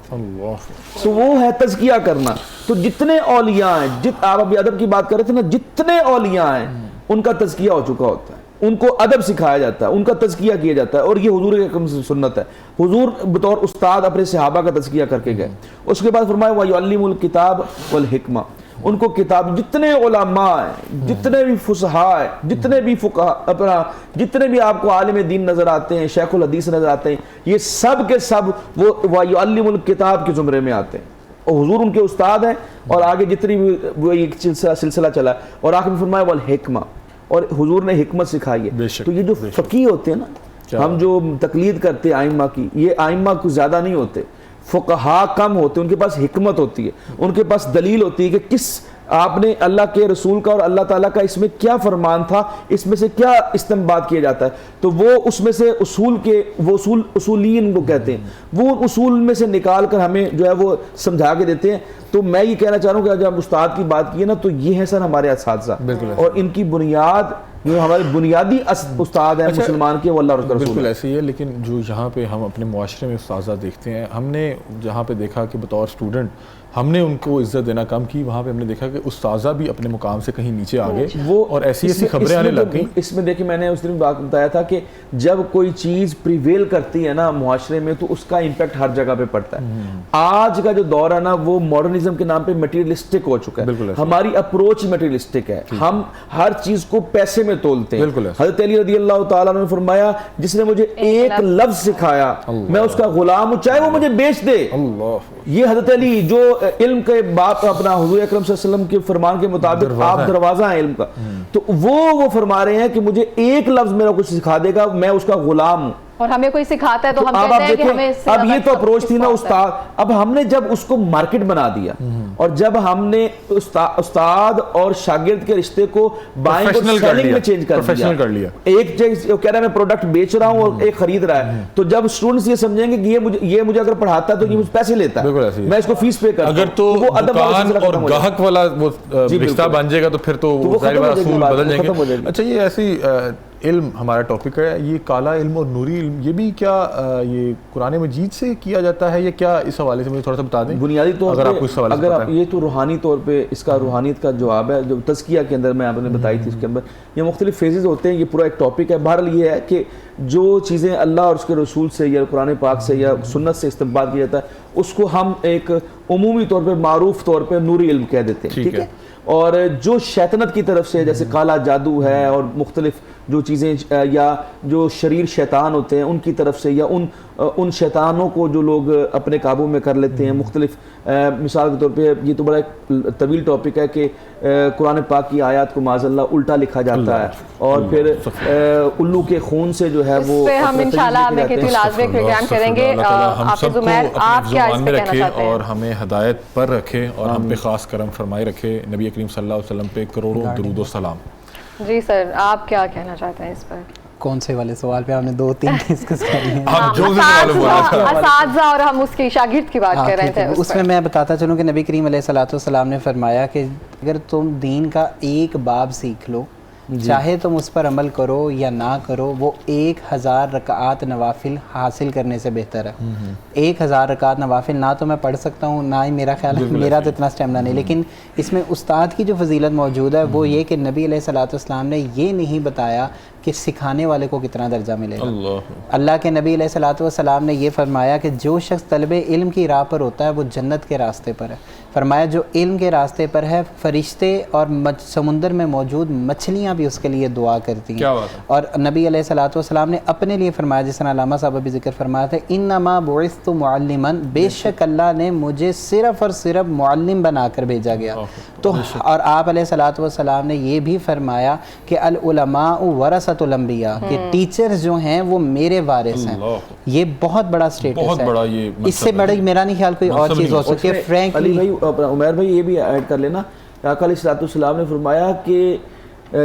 تو وہ ہے تزکیہ کرنا. تو جتنے اولیاء ہیں, آپ ابھی ادب کی بات کر رہے تھے نا, جتنے اولیاء ہیں ان کا تزکیہ ہو چکا ہوتا ہے, ان کو ادب سکھایا جاتا ہے, ان کا تزکیہ کیا جاتا ہے. اور یہ حضور اکرم کی سنت ہے. حضور بطور استاد اپنے صحابہ کا تزکیہ کر کے گئے. اس کے بعد فرمایا وَيُعَلِّمُ الْكِتَابَ وَالْحِكْمَةَ, ان کو کتاب, جتنے علماء ہیں, جتنے بھی فصحاء ہیں, جتنے بھی آپ کو عالم دین نظر آتے ہیں, شیخ الحدیث نظر آتے ہیں, یہ سب کے سب وہ وَيُعَلِّمُ الْكِتَابَ کے زمرے میں آتے ہیں, اور حضور ان کے استاد ہیں. اور آگے جتنی بھی وہ ایک سلسلہ چلا ہے, اور آخر میں فرمایا والحکمہ, اور حضور نے حکمت سکھائی ہے. تو یہ جو فقیہ ہوتے ہیں نا, ہم جو تقلید کرتے ہیں آئمہ کی, یہ آئمہ کچھ زیادہ نہیں ہوتے, فقہا کم ہوتے, ان کے پاس حکمت ہوتی ہے, ان کے پاس دلیل ہوتی ہے کہ کس آپ نے اللہ کے رسول کا اور اللہ تعالیٰ کا اس میں کیا فرمان تھا, اس میں سے کیا استنباط کیا جاتا ہے. تو وہ اس میں سے اصول کے, وہ اصولین کو کہتے ہیں, وہ اصول میں سے نکال کر ہمیں جو ہے وہ سمجھا کے دیتے ہیں. تو میں یہ کہنا چاہ رہا ہوں کہ جب استاد کی بات کی ہے نا, تو یہ ہے سر ہمارے اساتذہ, اور ان کی بنیاد جو ہمارے بنیادی استاد ہیں مسلمان کے, وہ اللہ اور رسول. بالکل ایسے ہی ہے. لیکن جو یہاں پہ ہم اپنے معاشرے میں استاذہ دیکھتے ہیں, ہم نے جہاں پہ دیکھا کہ بطور اسٹوڈنٹ ہم نے ان کو عزت دینا کم کی, وہاں پہ ہم نے دیکھا کہ استاذہ بھی اپنے مقام سے کہیں نیچے آ گئے, اور ایسی خبریں آنے لگ گئیں. اس میں دیکھیں, میں نے اس دن بات بتایا تھا کہ جب کوئی چیز پریویل کرتی ہے نا معاشرے میں, تو اس کا امپیکٹ ہر جگہ پہ پڑتا ہے. آج کا جو دور ہے نا, وہ ماڈرنزم کے نام پہ میٹیریلسٹک ہو چکا ہے. ہماری اپروچ میٹیریلسٹک ہے, ہم ہر چیز کو پیسے میں تولتے ہیں. حضرت علی رضی اللہ تعالیٰ عنہ نے فرمایا, جس نے مجھے ایک لفظ سکھایا میں اس کا غلام ہوں, چاہے وہ مجھے بیچ دے. یہ حضرت علی جو علم کے باپ اپنا حضور اکرم صلی اللہ علیہ وسلم کے فرمان کے مطابق آپ دروازہ ہیں علم کا, تو وہ فرما رہے ہیں کہ مجھے ایک لفظ میرا کچھ سکھا دے گا, میں اس کا غلام ہوں. اور ہمیں کوئی سکھاتا ہے تو ہم اب کہتے آپ ہیں کہ ہمیں دیکھیں اب یہ تو اپروچ تھی نا استاد, اب ہم نے جب اس کو مارکیٹ بنا دیا اور جب ہم نے استاد اور شاگرد کے رشتے کو بائنگ اور سیلنگ میں چینج کر دیا, ایک کہہ رہا ہے میں پروڈکٹ بیچ رہا ہوں اور ایک خرید رہا ہے, تو جب اسٹوڈنٹس یہ سمجھیں گے کہ یہ مجھے اگر پڑھاتا ہے تو یہ مجھے پیسے لیتا ہے, میں اس کو فیس پے کرتا ہوں, اگر تو دکان اور گاہک والا وہ رشتہ بن جائے گا تو پھر تو ظاہر بات اصول بدل جائیں گے. اچھا یہ ایسی علم ہمارا ٹاپک ہے, یہ کالا علم اور نوری علم, یہ بھی کیا یہ قرآن مجید سے کیا جاتا ہے یا کیا؟ اس حوالے سے مجھے تھوڑا سا بتا دیں بنیادی طور اگر آپ کو اس حوالے سے پتہ ہے. یہ تو روحانی طور پہ اس کا روحانیت کا جواب ہے, جو تزکیہ کے اندر میں آپ نے بتائی تھی اس کے اندر یہ مختلف فیزز ہوتے ہیں, یہ پورا ایک ٹاپک ہے. بہرحال یہ ہے کہ جو چیزیں اللہ اور اس کے رسول سے یا قرآن پاک سے یا سنت سے استنباط کیا جاتا ہے اس کو ہم ایک عمومی طور پہ معروف طور پہ نوری علم کہہ دیتے ہیں, ٹھیک ہے. اور جو شیطنت کی طرف سے جیسے کالا جادو ہے اور مختلف جو چیزیں یا جو شریر شیطان ہوتے ہیں ان کی طرف سے یا ان شیطانوں کو جو لوگ اپنے قابو میں کر لیتے ہیں مختلف, مثال کے طور پہ یہ تو بڑا ایک طویل ٹاپک ہے کہ قرآن پاک کی آیات کو معاذ اللہ الٹا لکھا جاتا ہے اور پھر الو کے خون سے جو ہے وہ ہم انشاءاللہ میں کسی لازمی پروگرام کریں گے. آپ سب کو اپنی زبان میں رکھے اور ہمیں ہدایت پر رکھے اور ہم پہ خاص کرم فرمائی رکھے. نبی کریم صلی اللہ علیہ وسلم پہ کروڑوں درود و سلام. جی سر, آپ کیا کہنا چاہتے ہیں اس پر؟ کون سے والے سوال پہ؟ آپ نے 2-3 ڈسکس کر لیے. اساتذہ اور ہم اس کی شاگرد کی بات کر رہے تھے. اس میں میں بتاتا چلوں کہ نبی کریم علیہ الصلوۃ والسلام نے فرمایا کہ اگر تم دین کا ایک باب سیکھ لو, چاہے تم اس پر عمل کرو یا نہ کرو, وہ 1000 رکعات نوافل حاصل کرنے سے بہتر ہے. 1000 رکعات نوافل نہ تو میں پڑھ سکتا ہوں, نہ ہی میرا خیال ہے, میرا تو اتنا اسٹیمنا نہیں, لیکن اس میں استاد کی جو فضیلت موجود ہے وہ یہ کہ نبی علیہ الصلوۃ والسلام نے یہ نہیں بتایا کہ سکھانے والے کو کتنا درجہ ملے گا. اللہ کے نبی علیہ الصلوۃ والسلام نے یہ فرمایا کہ جو شخص طلب علم کی راہ پر ہوتا ہے وہ جنت کے راستے پر ہے. فرمایا جو علم کے راستے پر ہے فرشتے اور سمندر میں موجود مچھلیاں بھی اس کے لیے دعا کرتی ہیں. اور نبی علیہ الصلوۃ والسلام نے اپنے لیے فرمایا, جس طرح علامہ صاحب بھی ذکر فرمایا تھا, انما بعثت معلما, بے شک اللہ نے مجھے صرف اور صرف معلم بنا کر بھیجا گیا. تو اور آپ علیہ الصلوۃ والسلام نے یہ بھی فرمایا کہ العلماء ورثۃ الانبیاء, کہ ٹیچرز جو ہیں وہ میرے وارث ہیں. یہ بہت بڑا سٹیٹس ہے, اس سے بڑا میرا نہیں خیال کوئی اور چیز ہو سکے. فرینکلی عمیر بھائی یہ بھی ایڈ کر لینا, آقا علیہ الصلوۃ والسلام نے فرمایا کہ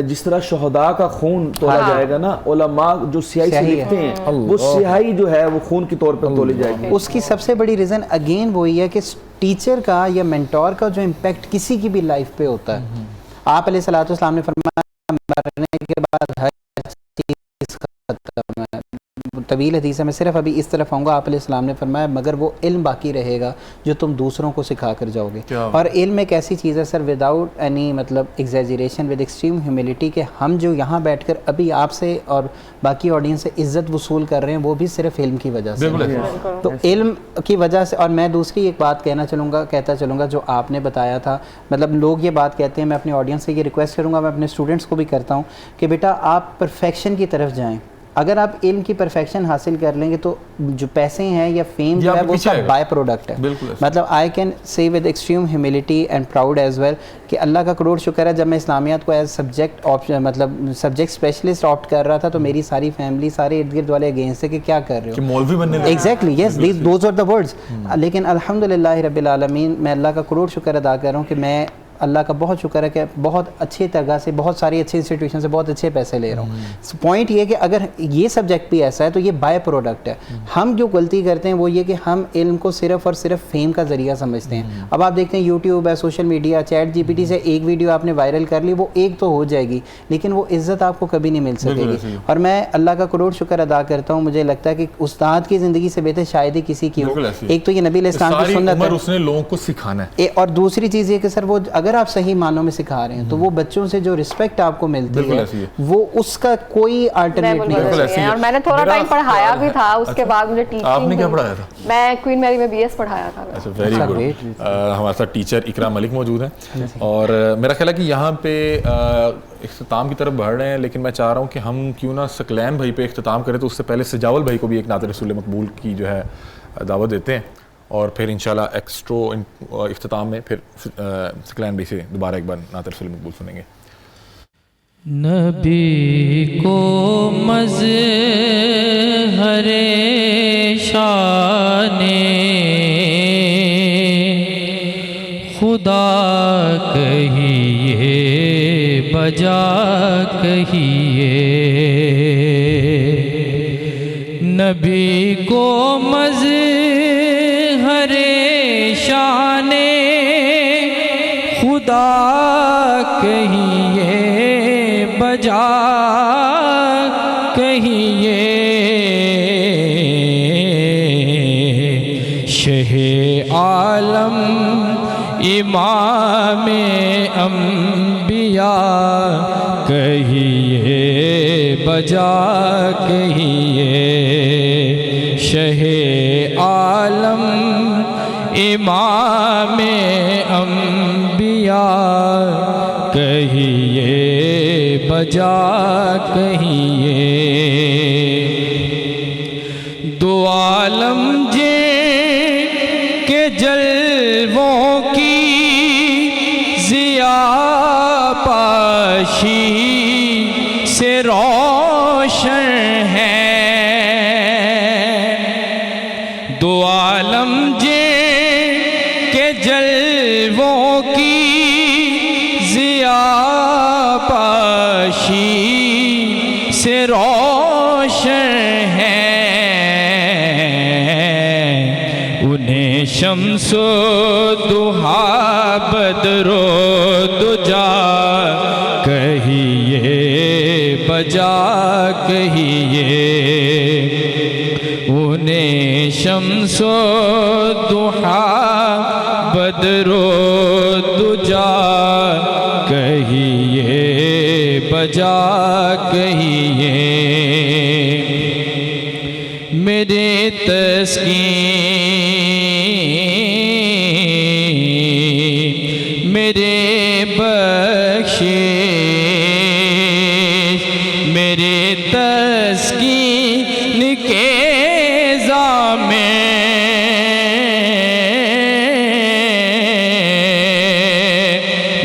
جس طرح شہداء کا خون تولا جائے گا نا, علماء جو سیاہی سے لکھتے ہیں وہ سیاہی جو ہے وہ خون کے طور پر تولی جائے گی. اس کی سب سے بڑی ریزن اگین وہی ہے کہ ٹیچر کا یا مینٹور کا جو امپیکٹ کسی کی بھی لائف پہ ہوتا ہے. آپ علیہ الصلوۃ والسلام نے فرمایا مرنے کے بعد ہر چیز ختم ہے. طویل حدیث ہے, میں صرف ابھی اس طرف آؤں گا. آپ علیہ السلام نے فرمایا مگر وہ علم باقی رہے گا جو تم دوسروں کو سکھا کر جاؤ گے. اور علم ایک ایسی چیز ہے سر, وداؤٹ اینی مطلب ایگزیجریشن, ود ایکسٹریم ہیوملٹی, کہ ہم جو یہاں بیٹھ کر ابھی آپ سے اور باقی آڈینس سے عزت وصول کر رہے ہیں وہ بھی صرف علم کی وجہ سے. تو علم کی وجہ سے. اور میں دوسری ایک بات کہتا چلوں گا جو آپ نے بتایا تھا, مطلب لوگ یہ بات کہتے ہیں, میں اپنے آڈینس سے یہ ریکویسٹ کروں گا, میں اپنے اسٹوڈنٹس کو بھی کرتا ہوں کہ بیٹا آپ پرفیکشن کی طرف جائیں. اگر آپ علم کی پرفیکشن حاصل کر لیں گے تو جو پیسے ہیں یا فیم جو ہے وہ اس کا بائی پروڈکٹ ہے. مطلب I can see with extreme humility and proud as well کہ اللہ کا کروڑ شکر ہے, جب میں اسلامیات کو ایز سبجیکٹ مطلب سبجیکٹ اسپیشلسٹ آپٹ کر رہا تھا تو میری ساری فیملی, سارے ارد گرد والے اگینسٹ تھے کہ کیا کر رہے ہو, مولوی بننے. Exactly, yes, those are the words. لیکن الحمدللہ رب العالمین, میں اللہ کا کروڑ شکر ادا کر رہا ہوں کہ میں اللہ کا بہت شکر ہے کہ بہت اچھی طرح سے بہت ساری اچھی انسٹیٹیوشن سے بہت اچھے پیسے لے رہا ہوں. پوائنٹ یہ کہ اگر یہ سبجیکٹ بھی ایسا ہے تو یہ بائی پروڈکٹ ہے. ہم جو غلطی کرتے ہیں وہ یہ کہ ہم علم کو صرف اور صرف فیم کا ذریعہ سمجھتے ہیں. اب آپ دیکھتے ہیں یوٹیوب ہے, social media, chat G P T سے ایک ویڈیو آپ نے وائرل کر لی, وہ ایک تو ہو جائے گی لیکن وہ عزت آپ کو کبھی نہیں مل سکے گی. اور میں اللہ کا کروڑ شکر ادا کرتا ہوں, مجھے لگتا ہے کہ استاد کی زندگی سے بہتر شاید ہی کسی کی ہو. ایک تو یہ نبی علیہ السلام کی سنت ہے, اس نے لوگوں کو سکھانا ہے. اور دوسری چیز یہ کہ سر وہ اگر آپ صحیح معنوں میں سکھا رہے ہیں تو وہ بچوں سے جو رسپیکٹ آپ کو ملتی ہے وہ اس کا کوئی الٹرنیٹ نہیں ہے. اور میں نے تھوڑا ٹائم پڑھایا بھی تھا, اس کے بعد مجھے ٹیچنگ. آپ نے کیا پڑھایا تھا؟ میں کوئین میری میں بی ایس پڑھایا تھا. اچھا, ویری گڈ. ہمارے ساتھ ٹیچر اقرا ملک موجود ہیں اور میرا خیال ہے کہ یہاں پہ اختتام کی طرف بڑھ رہے ہیں, لیکن میں چاہ رہا ہوں کہ ہم کیوں نہ ثقلین بھائی پہ اختتام کریں. تو اس سے پہلے سجاول بھائی کو بھی ایک نعت رسول مقبول کی جو ہے دعوت دیتے ہیں اور پھر انشاءاللہ ایکسٹرو اختتام میں پھر ثقلین بھائی سے دوبارہ ایک بار نعت رسول مقبول سنیں گے. نبی کو مظہر شان خدا کہیے بجا کہیے، نبی کو مظہر شان خدا کہیے بجا کہیے، شہ عالم امام انبیاء کہیے بجا کہیے، شہ عالم امام انبیاء کہیے بجا کہیے، دو عالم جن کے جلووں کی ضیا پاشی سے روشن ہے، دو عالم جن کے جلووں کی ضیا پاشی سے روشن ہے، انہیں شمس و ضحیٰ بدر و دجا کہیے بجا کہیے، انہیں شمس و ضحیٰ بدر و دجا کہیے بجا کہیے، میرے تسکین میرے بخشش میرے تسکین کے ضامن،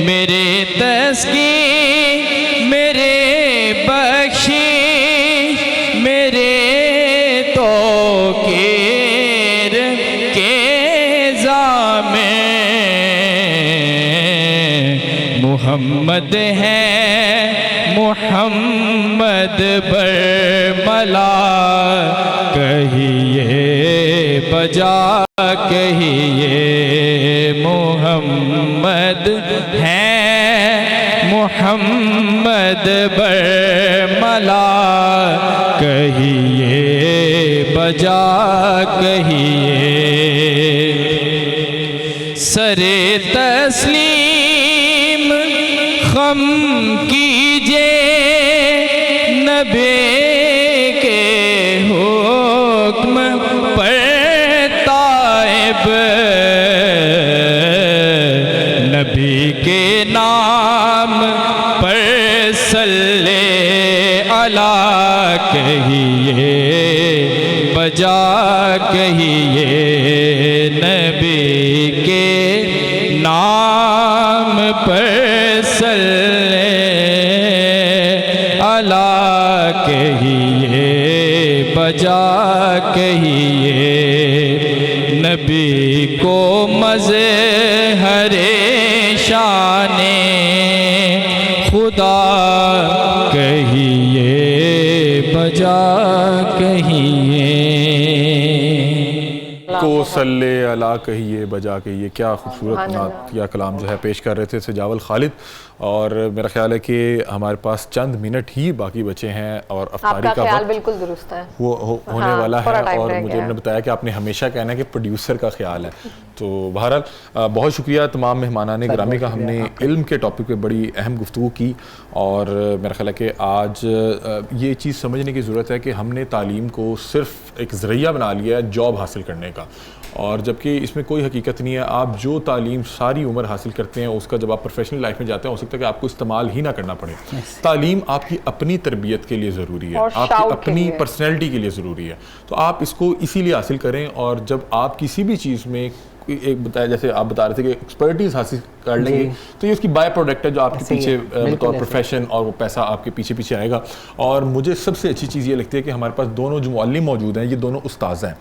میرے تسکین میرے بخشش میرے توقیر کے ضامن، محمد ہے محمد برملا کہیے بجا کہیے، محمد ہے محمد برملا کہیے بجا کہیے، سر تسلیم خم کیجے نبی کے حکم پر تائب، نبی کے نام پر صلی علیہ کہیے بجا کہیے، نبی کے نام پر صلی علیہ کہیے بجا کہیے، نبی کو مظہر شان خدا کہیے بجا کہیے، کو صلی علیہ کہیے بجا کہیے، کیا خوبصورت نعت یا کلام جو ہے پیش کر رہے تھے سجاول خالد، اور میرا خیال ہے کہ ہمارے پاس چند منٹ ہی باقی بچے ہیں اور افطاری کا خیال وقت بالکل درست ہے وہ ہونے والا ہے، اور مجھے انہوں نے بتایا کہ آپ نے ہمیشہ کہنا ہے کہ پروڈیوسر کا خیال ہے، تو بہرحال بہت شکریہ تمام مہمانان گرامی کا، ہم نے علم کے ٹاپک پہ بڑی اہم گفتگو کی، اور میرا خیال ہے کہ آج یہ چیز سمجھنے کی ضرورت ہے کہ ہم نے تعلیم کو صرف ایک ذریعہ بنا لیا ہے جاب حاصل کرنے کا، اور جبکہ اس میں کوئی حقیقت نہیں ہے، آپ جو تعلیم ساری عمر حاصل کرتے ہیں اس کا جب آپ پروفیشنل لائف میں جاتے ہیں ہو سکتا ہے کہ آپ کو استعمال ہی نہ کرنا پڑے۔ تعلیم آپ کی اپنی تربیت کے لیے ضروری ہے، آپ کی اپنی پرسنالٹی کے لیے ضروری ہے، تو آپ اس کو اسی لیے حاصل کریں، اور جب آپ کسی بھی چیز میں ایک بتایا جیسے آپ بتا رہے تھے کہ ایکسپرٹیز حاصل کر لیں گے تو یہ اس کی بائی پروڈکٹ ہے جو آپ کے پیچھے بطور پروفیشن اور وہ پیسہ آپ کے پیچھے پیچھے آئے گا. اور مجھے سب سے اچھی چیز یہ لگتی ہے کہ ہمارے پاس دونوں جو معلم موجود ہیں یہ دونوں استاذ ہیں,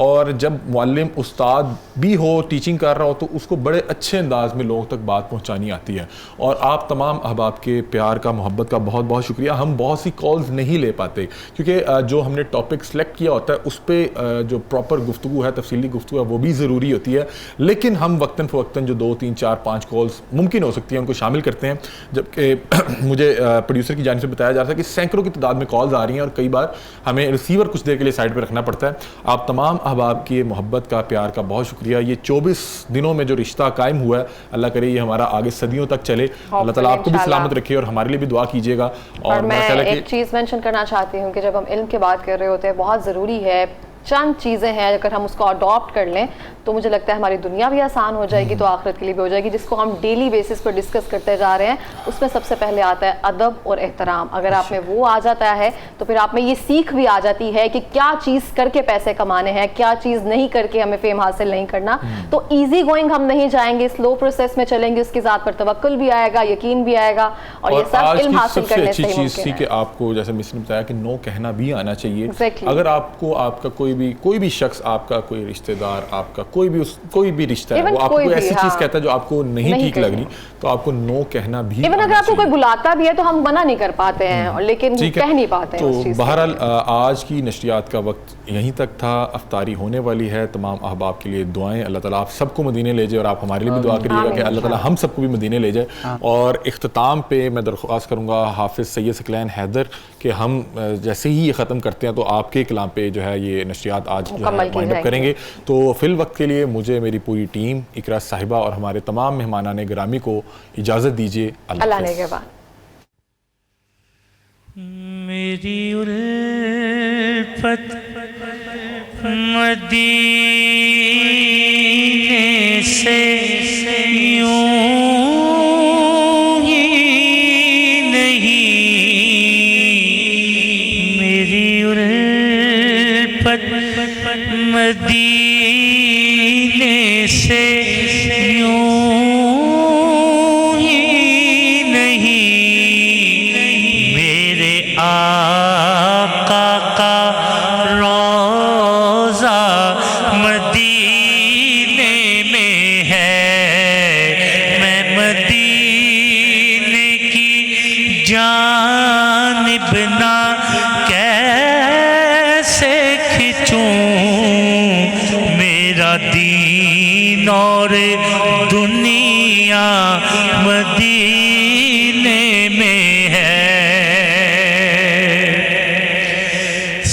اور جب معلم استاد بھی ہو ٹیچنگ کر رہا ہو تو اس کو بڑے اچھے انداز میں لوگوں تک بات پہنچانی آتی ہے. اور آپ تمام احباب کے پیار کا, محبت کا بہت بہت شکریہ. ہم بہت سی کالز نہیں لے پاتے کیونکہ جو ہم نے ٹاپک سلیکٹ کیا ہوتا ہے اس پہ جو پراپر گفتگو ہے, تفصیلی گفتگو ہے, وہ بھی ضروری ہوتی ہے, لیکن ہم وقتاً فوقتاً جو 2 3 4 5 کالز ممکن ہو سکتی ہیں ان کو شامل کرتے ہیں. جبکہ مجھے پروڈیوسر کی جانب سے بتایا جا رہا ہے کہ سینکڑوں کی تعداد میں کالز آ رہی ہیں اور کئی بار ہمیں ریسیور کچھ دیر کے لیے سائڈ پہ رکھنا پڑتا ہے. آپ تمام احباب کی محبت کا, پیار کا بہت شکریہ. یہ 24 دنوں میں جو رشتہ قائم ہوا ہے, اللہ کرے یہ ہمارا آگے صدیوں تک چلے. اللہ تعالیٰ آپ کو بھی سلامت رکھے اور ہمارے لیے بھی دعا کیجیے گا. اور میں ایک چیز مینشن کرنا چاہتی ہوں کہ جب ہم علم کی بات کر رہے ہوتے ہیں, بہت ضروری ہے, چند چیزیں ہیں اگر ہم اس کو اڈاپٹ کر لیں تو مجھے لگتا ہے ہماری دنیا بھی آسان ہو جائے گی تو آخرت کے لیے بھی ہو جائے گی, جس کو ہم ڈیلی بیسس پر ڈسکس کرتے جا رہے ہیں. اس میں سب سے پہلے آتا ہے ادب اور احترام. اگر آپ میں وہ آ جاتا ہے تو پھر آپ میں یہ سیکھ بھی آ جاتی ہے کہ کیا چیز کر کے پیسے کمانے ہیں, کیا چیز نہیں کر کے ہمیں فیم حاصل نہیں کرنا. تو ایزی گوئنگ ہم نہیں جائیں گے, سلو پروسیس میں چلیں گے, اس کی ذات پر توکل بھی آئے گا, یقین بھی آئے گا, اور یہ سب علم حاصل کرنے سے ہی ممکن ہے. چیز تھی کہ آپ کو جیسے مس نے بتایا کہ نو کہنا بھی آنا چاہیے. اگر آپ کو آپ کا کوئی بھی شخص, آپ کا کوئی رشتہ دار, آپ کا کوئی بھی رشتہ ہے, وہ آپ کو ایسی چیز کہتا ہے جو آپ کو نہیں ٹھیک لگ رہی, تو آپ کو نو کہنا بھی. ایون اگر آپ کو کوئی بلاتا بھی ہے تو ہم منع نہیں کر پاتے ہیں, لیکن کہہ نہیں پاتے ہیں. تو بہرحال آج کی نشریات کا وقت یہیں تک تھا. افطاری ہونے والی ہے. تمام احباب کے لیے دعائیں, اللہ تعالیٰ آپ سب کو مدینے لے جائے, اور آپ ہمارے لیے بھی دعا کریے گا کہ اللہ تعالیٰ ہم سب کو بھی مدینے لے جائے. اور اختتام پہ میں درخواست کروں گا حافظ سید ثقلین حیدر کہ ہم جیسے ہی یہ ختم کرتے ہیں تو آپ کے کلام پہ جو ہے یہ نشریات آج جو ہے وائنڈ اپ کریں گے. تو فی الوقت کے لیے مجھے, میری پوری ٹیم, اقرا صاحبہ اور ہمارے تمام مہمانان گرامی کو اجازت دیجیے. اللہ نے کے بعد میری الفت مدینے سے یوں ہی نہیں, میری الفت مدینے سے یوں ہی نہیں, میرے آقا کا روضہ مدینے میں ہے, میں مدینے کی جانب نہ کیسے کھچوں, میرا دین اور دنیا مدینے میں ہے.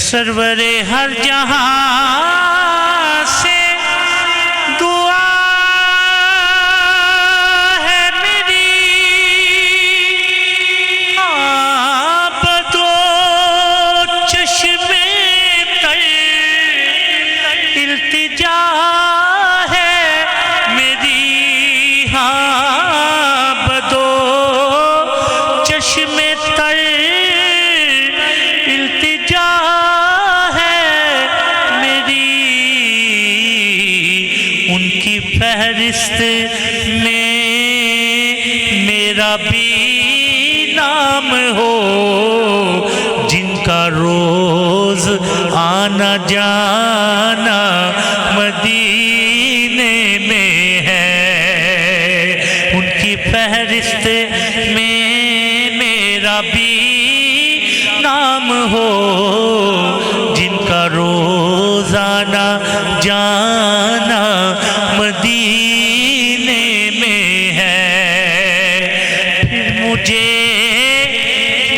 سرور ہر جہاں سے دعا ہے میری, آب و چشمے تر التجا ہے میری, آب و چشمے تر التجا ان کی فہرست میں میرا بھی نام ہو, جن کا روز آنا جانا مدینے میں ہے, ان کی فہرست میں میرا بھی نام ہو, جن کا روز آنا جانا مدینے میں ہے. پھر مجھے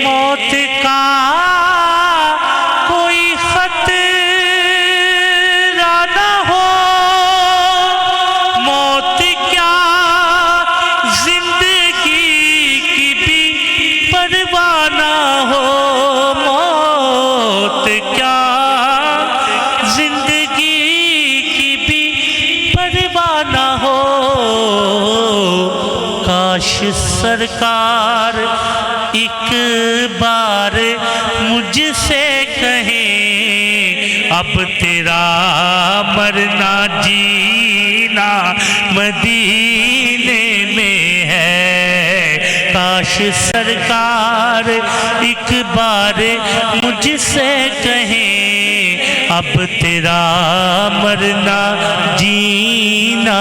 موت کا کوئی خطرہ نہ ہو, موت کیا زندگی کی بھی پرواہ نہ ہو, موت کیا زندگی کی بھی پرواہ نہ ہو. کاش سرکار ایک بار مجھ سے کہیں, اب تیرا مرنا جینا مدینے میں کاش سرکار ایک بار مجھ سے کہیں اب تیرا مرنا جینا